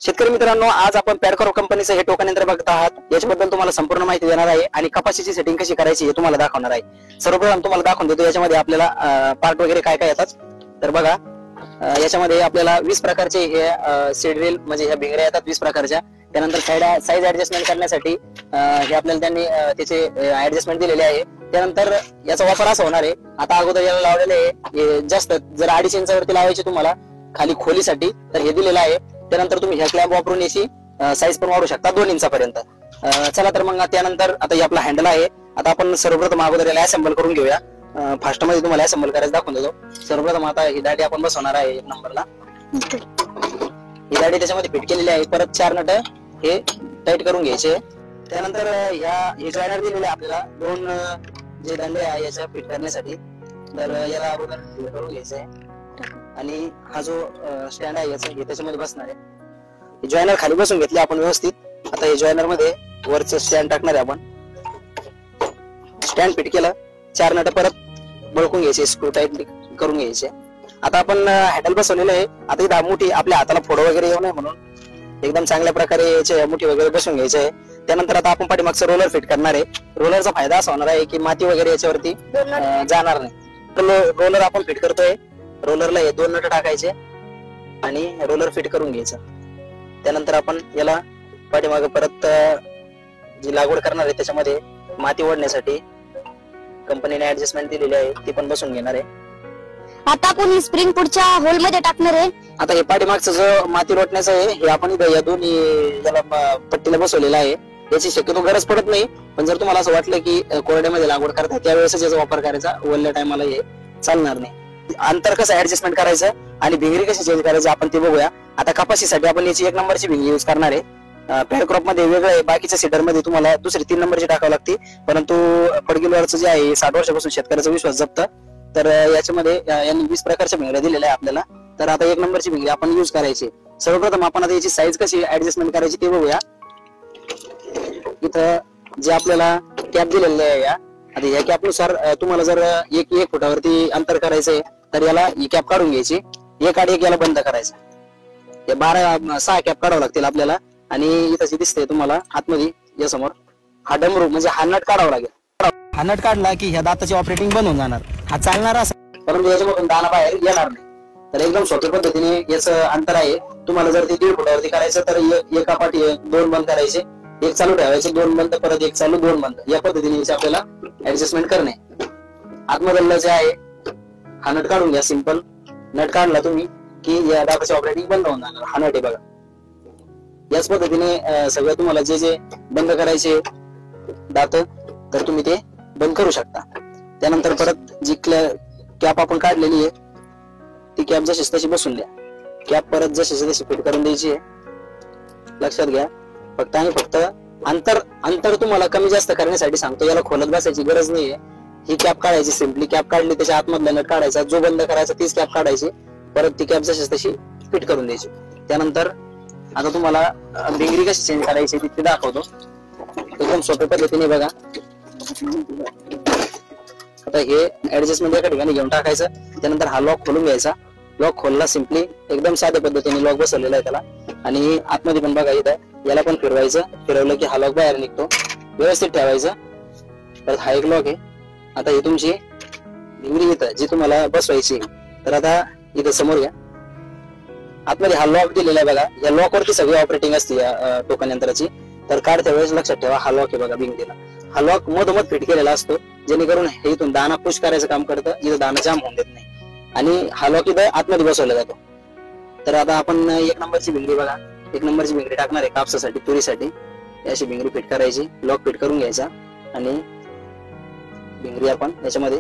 शेतकरी मित्रांनो, आज आपण पॅडकॉर्प कंपनीचं हे टोकन यंत्र बघत आहात। याच्याबद्दल तुम्हाला संपूर्ण माहिती देणार आहे आणि कपाशीची सेटिंग कशी करायची हे तुम्हाला दाखवणार आहे। सर्वप्रथम तुम्हाला दाखवून देतो याच्यामध्ये आपल्याला पार्ट वगैरे काय काय येतात। तर बघा, याच्यामध्ये आपल्याला 20 प्रकारचे हे सीड ड्रिल म्हणजे ह्या भिंगऱ्या येतात 20 प्रकारच्या। त्यानंतर साईज ऍडजस्टमेंट करण्यासाठी हे आपल्याला त्यांनी त्याचे ऍडजस्टमेंट दिलेले आहे। त्यानंतर याचा वापर असा होणार आहे, आता अगोदर याला लावलेले आहे जास्त, जर 2.5 इंचावरती लावायचे तुम्हाला खाली खोलीसाठी तर हे दिलेलं आहे। त्यानंतर तुम्ही ह्या क्लॅम्प वापरून याची साईज पण वाढवू शकता 2 इंचापर्यंत। चला तर मग त्यानंतर आता हे आपला हँडल आहे। आता आपण सर्वप्रथम अगोदर याला असेंबल करून घेऊया। फास्ट मध्ये तुम्हाला असेंबल करायचं दाखवून देतो। सर्वप्रथम आता ही दाढी आपण बसवणार आहे 1 नंबरला। ही दाढी त्याच्यामध्ये फिट केलेली आहे। परत 4 नट हे टाईट करून घ्यायचे। त्यानंतर हे जॉइनर दिलेले आपल्याला 2 जे दांडे आहे याच्या फिट करण्यासाठी। तर याला अगोदर फिट करून घ्यायचं आहे आणि हा जो स्टँड आहे याचा हे त्याच्यामध्ये बसणार आहे। जॉइनर खाली बसून घेतले आपण व्यवस्थित। आता हे जॉइनर मध्ये वरचं स्टँड टाकणार आहे आपण। स्टँड फिट केलं, 4 नट परत बळकून घ्यायचे, स्क्रू टाईट करून घ्यायचे। आता आपण हँडल बसवलेलं आहे। आता इथं मुठी आपल्या हाताला फोड वगैरे येऊ नये म्हणून एकदम चांगल्या प्रकारे याचे मुठी वगैरे बसवून घ्यायचे आहे। त्यानंतर आता आपण पाठीमागचं रोलर फिट करणार आहे। रोलरचा फायदा असा होणार आहे की माती वगैरे याच्यावरती जाणार नाही। तर रोलर आपण फिट करतोय। रोलरला हे 2 नट टाकायचे आणि रोलर फिट करून घ्यायचं। त्यानंतर आपण याला पाठीमागे परत जी लागवड करणार आहे त्याच्यामध्ये माती ओढण्यासाठी कंपनीने ऍडजस्टमेंट दिलेली आहे, ती पण बसून घेणार आहे। आता आपण ही स्प्रिंग पुढच्या होल मध्ये टाकणार आहे। आता हे पाठीमागचं जो माती लोटण्याचं आहे हे आपण इथं या दोन्ही याला पट्टीला बसवलेलं आहे। याची शक्यतो गरज पडत नाही, पण जर तुम्हाला असं वाटलं की कोरड्यामध्ये लागवड करता त्यावेळेस याचा वापर करायचा, ओल्या टायमाला हे चालणार नाही। अंतर कसं ऍडजस्टमेंट करायचं आणि भिंगरी कशी चेंज करायची आपण ते बघूया। आता कपाशीसाठी आपण याची 1 नंबरची भिंगरी यूज करणार आहे। पॅडक्रॉप मध्ये वेगळं आहे, बाकीच्या सीडर मध्ये तुम्हाला दुसरी 3 नंबरची टाकावी लागते। परंतु पडगिलवरचं जे आहे 60 वर्षापासून शेतकऱ्याचा विश्वास जपतं। तर याच्यामध्ये यांनी 20 प्रकारच्या भिंगऱ्या दिलेल्या आहे आपल्याला। तर आता 1 नंबरची भिंगरी आपण यूज करायची। सर्वप्रथम आपण आता याची साईज कशी ऍडजस्टमेंट करायची ते बघूया। इथं जे आपल्याला कॅप दिलेले आहे आता या कॅप नुसार तुम्हाला जर 1 फुटावरती अंतर करायचंय तर याला ही कॅप काढून घ्यायची, 1 आड 1 याला बंद करायचं। हे 6 कॅप काढावं लागतील आपल्याला। आणि इथं जे दिसतंय तुम्हाला आतमध्ये या समोर हा डमरू म्हणजे हा नट काढावा लागेल। हा नट काढला की ह्या दाताची ऑपरेटिंग बंद होऊन जाणार। हा चालणार असं, परंतु याच्यामधून दाना बाहेर येणार नाही। तर एकदम सोप्या पद्धतीने याचं अंतर आहे। तुम्हाला जर ते 1.5 फुटावरती करायचं तर एका पाठी 2 बंद करायचे, 1 चालू ठेवायचे, 2 बंद, परत 1 चालू 2 बंद, या पद्धतीने याची आपल्याला ऍडजस्टमेंट करणे। आतमधलं जे आहे हा नट काढून घ्या। सिंपल नट काढला तुम्ही की या दाताची ऑपरेटिंग बंद होऊन जाणार। हा नट आहे बघा। याच पद्धतीने सगळं तुम्हाला जे जे बंद करायचे दात तर तुम्ही ते बंद करू शकता। त्यानंतर परत जी कॅप आपण काढलेली आहे ती कॅप जशी तशी बसून द्या। कॅप परत जशी तशी फिट करून द्यायची आहे। लक्षात घ्या, फक्त आणि फक्त अंतर तुम्हाला कमी जास्त करण्यासाठी सांगतो, याला खोलत बसायची गरज नाहीये। ही कॅप काढायची, सिम्पली कॅप काढली त्याच्या आतमधला नट काढायचा, जो बंद करायचा तीच कॅप काढायची, परत ती कॅप जशी तशी फिट करून द्यायची। त्यानंतर आता तुम्हाला भिंगरी कशी चेंज करायची ते दाखवतो एकदम सोप्या पद्धतीने बघा। आता हे ऍडजस्टमेंट एका ठिकाणी घेऊन टाकायचं। त्यानंतर हा लॉक खोलून घ्यायचा। लॉक खोलला, सिम्पली एकदम साध्या पद्धतीने लॉक बसवलेला आहे त्याला। आणि आतमध्ये पण बघा इथं याला पण फिरवायचं, फिरवलं की हा लॉक बाहेर निघतो। व्यवस्थित ठेवायचं। परत हा एक लॉक आहे। आता ही तुमची भिंगरी इथं जी तुम्हाला बसवायची, तर आता इथं समोर घ्या। आतमध्ये हा लॉक दिलेला आहे बघा। या लॉक वरती सगळी ऑपरेटिंग असते या टोकन यंत्राची। तर काढत्या वेळेस लक्षात ठेवा हा लॉक आहे बघा भिंगरीला। हा लॉक मधोमध फिट केलेला असतो, जेणेकरून हे इथून दाना पुश करायचं काम करतं, जिथं दाना जाम होऊन देत नाही। आणि हा लॉक इथं आतमध्ये बसवला जातो। तर आता आपण 1 नंबरची भिंगरी बघा, 1 नंबरची भिंगरी टाकणार आहे कापसासाठी, तुरीसाठी। अशी भिंगरी फिट करायची, लॉक फिट करून घ्यायचा आणि भिंगरी आपण याच्यामध्ये